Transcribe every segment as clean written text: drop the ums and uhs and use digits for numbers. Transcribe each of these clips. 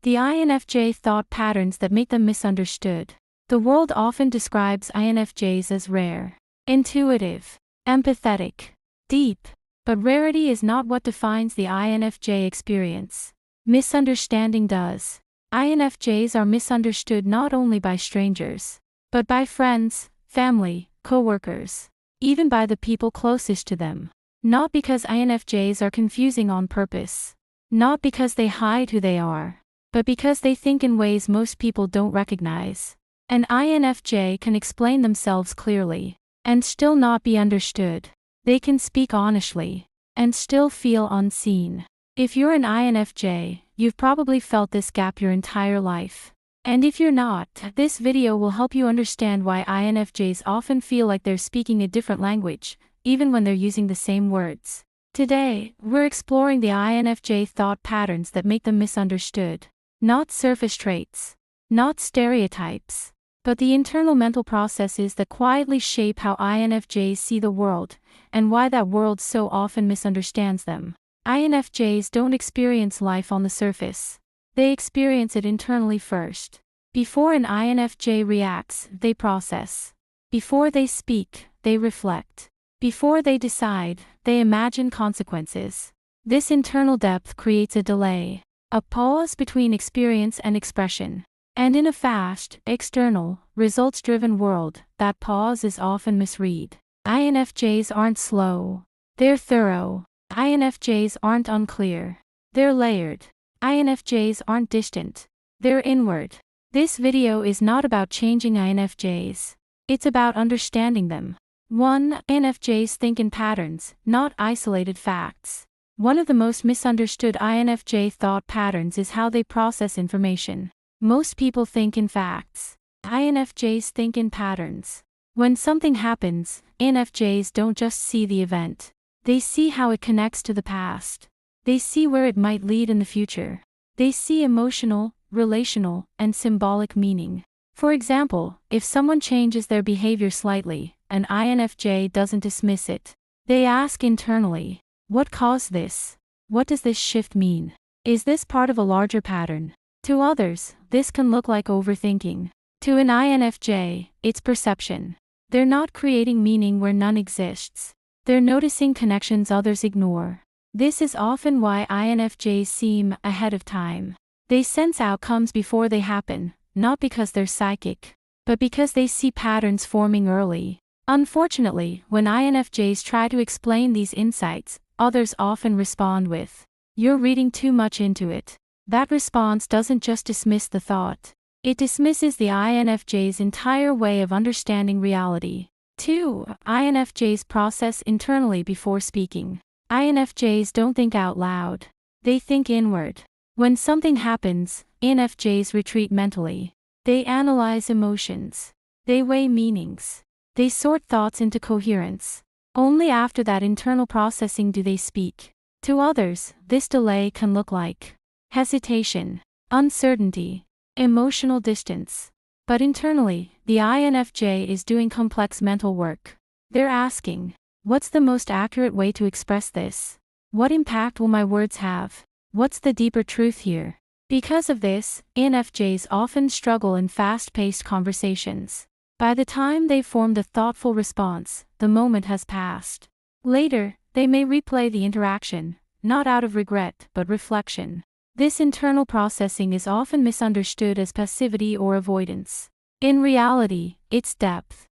The INFJ thought patterns that make them misunderstood. The world often describes INFJs as rare, intuitive, empathetic, deep. But rarity is not what defines the INFJ experience. Misunderstanding does. INFJs are misunderstood not only by strangers, but by friends, family, coworkers, even by the people closest to them. Not because INFJs are confusing on purpose. Not because they hide who they are, but because they think in ways most people don't recognize. An INFJ can explain themselves clearly, and still not be understood. They can speak honestly, and still feel unseen. If you're an INFJ, you've probably felt this gap your entire life. And if you're not, this video will help you understand why INFJs often feel like they're speaking a different language, even when they're using the same words. Today, we're exploring the INFJ thought patterns that make them misunderstood. Not surface traits, not stereotypes, but the internal mental processes that quietly shape how INFJs see the world, and why that world so often misunderstands them. INFJs don't experience life on the surface. They experience it internally first. Before an INFJ reacts, they process. Before they speak, they reflect. Before they decide, they imagine consequences. This internal depth creates a delay, a pause between experience and expression. And in a fast, external, results-driven world, that pause is often misread. INFJs aren't slow. They're thorough. INFJs aren't unclear. They're layered. INFJs aren't distant. They're inward. This video is not about changing INFJs. It's about understanding them. 1. INFJs think in patterns, not isolated facts. One of the most misunderstood INFJ thought patterns is how they process information. Most people think in facts. INFJs think in patterns. When something happens, INFJs don't just see the event. They see how it connects to the past. They see where it might lead in the future. They see emotional, relational, and symbolic meaning. For example, if someone changes their behavior slightly, an INFJ doesn't dismiss it. They ask internally, what caused this? What does this shift mean? Is this part of a larger pattern? To others, this can look like overthinking. To an INFJ, it's perception. They're not creating meaning where none exists. They're noticing connections others ignore. This is often why INFJs seem ahead of time. They sense outcomes before they happen, not because they're psychic, but because they see patterns forming early. Unfortunately, when INFJs try to explain these insights, others often respond with, "You're reading too much into it." That response doesn't just dismiss the thought. It dismisses the INFJ's entire way of understanding reality. 2. INFJs process internally before speaking. INFJs don't think out loud. They think inward. When something happens, INFJs retreat mentally. They analyze emotions. They weigh meanings. They sort thoughts into coherence. Only after that internal processing do they speak. To others, this delay can look like hesitation, uncertainty, emotional distance. But internally, the INFJ is doing complex mental work. They're asking, what's the most accurate way to express this? What impact will my words have? What's the deeper truth here? Because of this, INFJs often struggle in fast-paced conversations. By the time they've formed a thoughtful response, the moment has passed. Later, they may replay the interaction, not out of regret, but reflection. This internal processing is often misunderstood as passivity or avoidance. In reality, it's depth.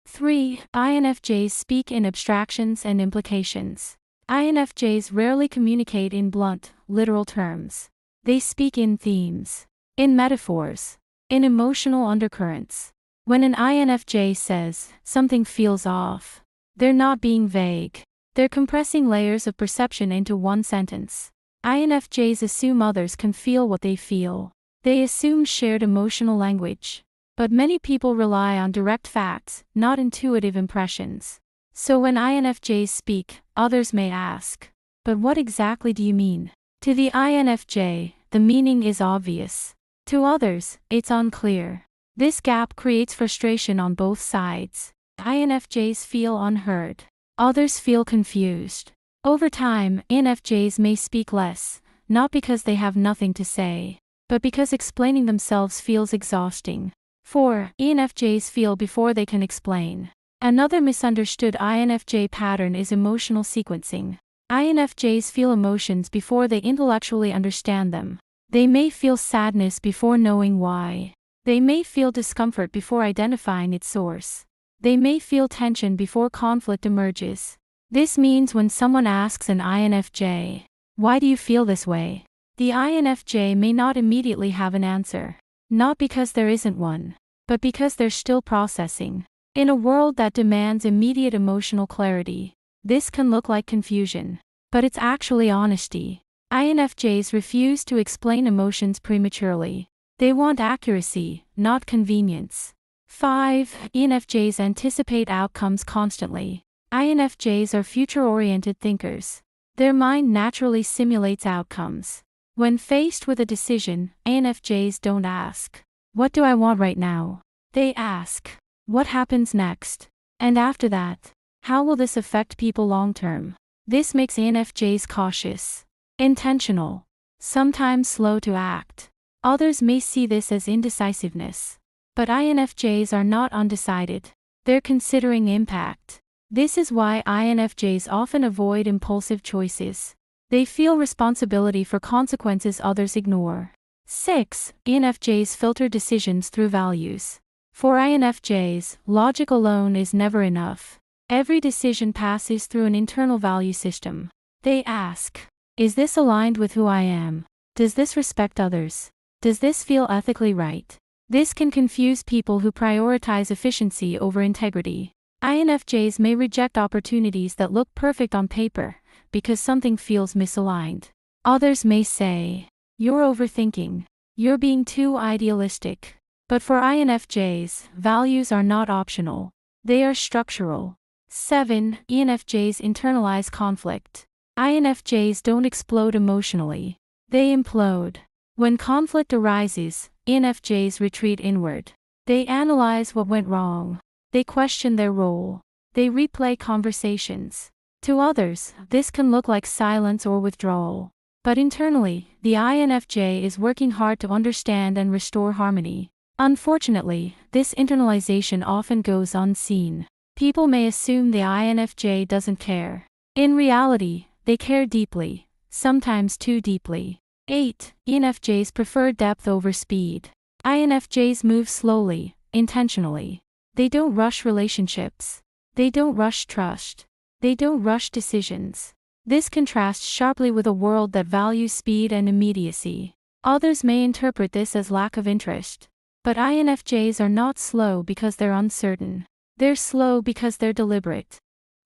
3. INFJs speak in abstractions and implications. INFJs rarely communicate in blunt, literal terms. They speak in themes, in metaphors, in emotional undercurrents. When an INFJ says, something feels off, they're not being vague. They're compressing layers of perception into one sentence. INFJs assume others can feel what they feel. They assume shared emotional language. But many people rely on direct facts, not intuitive impressions. So when INFJs speak, others may ask, but what exactly do you mean? To the INFJ, the meaning is obvious. To others, it's unclear. This gap creates frustration on both sides. INFJs feel unheard. Others feel confused. Over time, INFJs may speak less, not because they have nothing to say, but because explaining themselves feels exhausting. 4. INFJs feel before they can explain. Another misunderstood INFJ pattern is emotional sequencing. INFJs feel emotions before they intellectually understand them. They may feel sadness before knowing why. They may feel discomfort before identifying its source. They may feel tension before conflict emerges. This means when someone asks an INFJ, "Why do you feel this way?" the INFJ may not immediately have an answer. Not because there isn't one, but because they're still processing. In a world that demands immediate emotional clarity, this can look like confusion, but it's actually honesty. INFJs refuse to explain emotions prematurely. They want accuracy, not convenience. 5. INFJs anticipate outcomes constantly. INFJs are future-oriented thinkers. Their mind naturally simulates outcomes. When faced with a decision, INFJs don't ask, "What do I want right now?" They ask, "What happens next? And after that, how will this affect people long-term?" This makes INFJs cautious, intentional, sometimes slow to act. Others may see this as indecisiveness. But INFJs are not undecided. They're considering impact. This is why INFJs often avoid impulsive choices. They feel responsibility for consequences others ignore. 6. INFJs filter decisions through values. For INFJs, logic alone is never enough. Every decision passes through an internal value system. They ask, "Is this aligned with who I am? Does this respect others? Does this feel ethically right?" This can confuse people who prioritize efficiency over integrity. INFJs may reject opportunities that look perfect on paper because something feels misaligned. Others may say, "You're overthinking. You're being too idealistic." But for INFJs, values are not optional. They are structural. 7. INFJs internalize conflict. INFJs don't explode emotionally. They implode. When conflict arises, INFJs retreat inward. They analyze what went wrong. They question their role. They replay conversations. To others, this can look like silence or withdrawal. But internally, the INFJ is working hard to understand and restore harmony. Unfortunately, this internalization often goes unseen. People may assume the INFJ doesn't care. In reality, they care deeply, sometimes too deeply. 8. INFJs prefer depth over speed. INFJs move slowly, intentionally. They don't rush relationships. They don't rush trust. They don't rush decisions. This contrasts sharply with a world that values speed and immediacy. Others may interpret this as lack of interest. But INFJs are not slow because they're uncertain. They're slow because they're deliberate.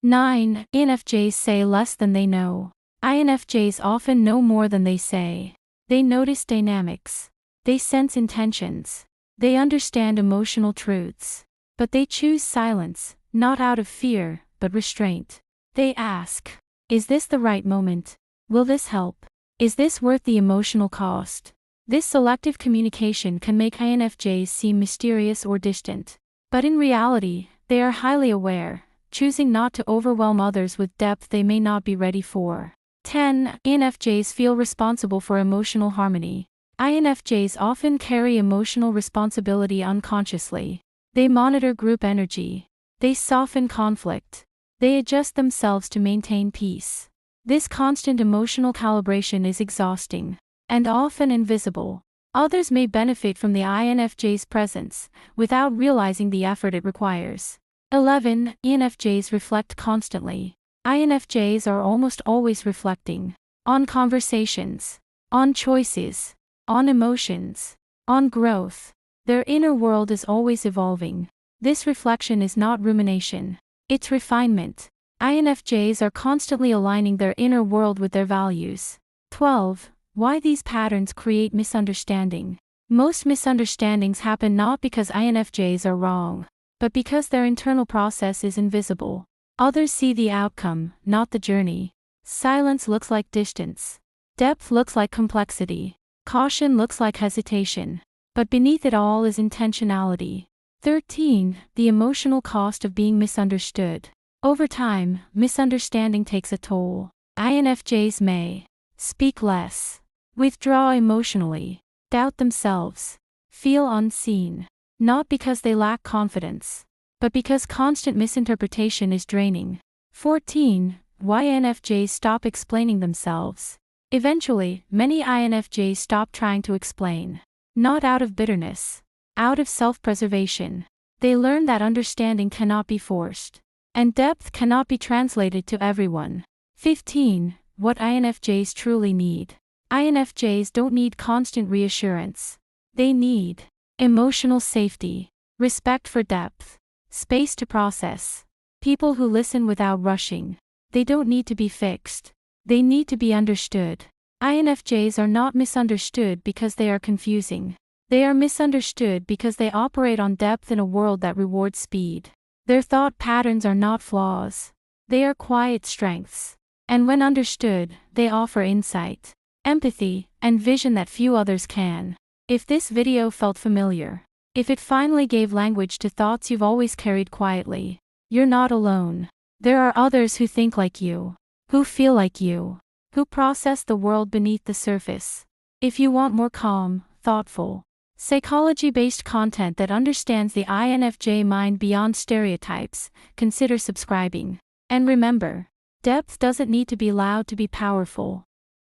9. INFJs say less than they know. INFJs often know more than they say. They notice dynamics. They sense intentions. They understand emotional truths. But they choose silence, not out of fear, but restraint. They ask, "Is this the right moment? Will this help? Is this worth the emotional cost?" This selective communication can make INFJs seem mysterious or distant. But in reality, they are highly aware, choosing not to overwhelm others with depth they may not be ready for. 10. INFJs feel responsible for emotional harmony. INFJs often carry emotional responsibility unconsciously. They monitor group energy. They soften conflict. They adjust themselves to maintain peace. This constant emotional calibration is exhausting and often invisible. Others may benefit from the INFJ's presence without realizing the effort it requires. 11. INFJs reflect constantly. INFJs are almost always reflecting on conversations, on choices, on emotions, on growth. Their inner world is always evolving. This reflection is not rumination. It's refinement. INFJs are constantly aligning their inner world with their values. 12. Why these patterns create misunderstanding. Most misunderstandings happen not because INFJs are wrong, but because their internal process is invisible. Others see the outcome, not the journey. Silence looks like distance. Depth looks like complexity. Caution looks like hesitation. But beneath it all is intentionality. 13. The emotional cost of being misunderstood. Over time, misunderstanding takes a toll. INFJs may speak less, withdraw emotionally, doubt themselves, feel unseen. Not because they lack confidence, but because constant misinterpretation is draining. 14. Why INFJs stop explaining themselves. Eventually, many INFJs stop trying to explain. Not out of bitterness, out of self-preservation. They learn that understanding cannot be forced, and depth cannot be translated to everyone. 15. What INFJs truly need. INFJs don't need constant reassurance. They need emotional safety, respect for depth, space to process, people who listen without rushing. They don't need to be fixed. They need to be understood. INFJs are not misunderstood because they are confusing. They are misunderstood because they operate on depth in a world that rewards speed. Their thought patterns are not flaws. They are quiet strengths. And when understood, they offer insight, empathy, and vision that few others can. If this video felt familiar, if it finally gave language to thoughts you've always carried quietly, you're not alone. There are others who think like you, who feel like you, who process the world beneath the surface. If you want more calm, thoughtful, psychology-based content that understands the INFJ mind beyond stereotypes, consider subscribing. And remember, depth doesn't need to be loud to be powerful.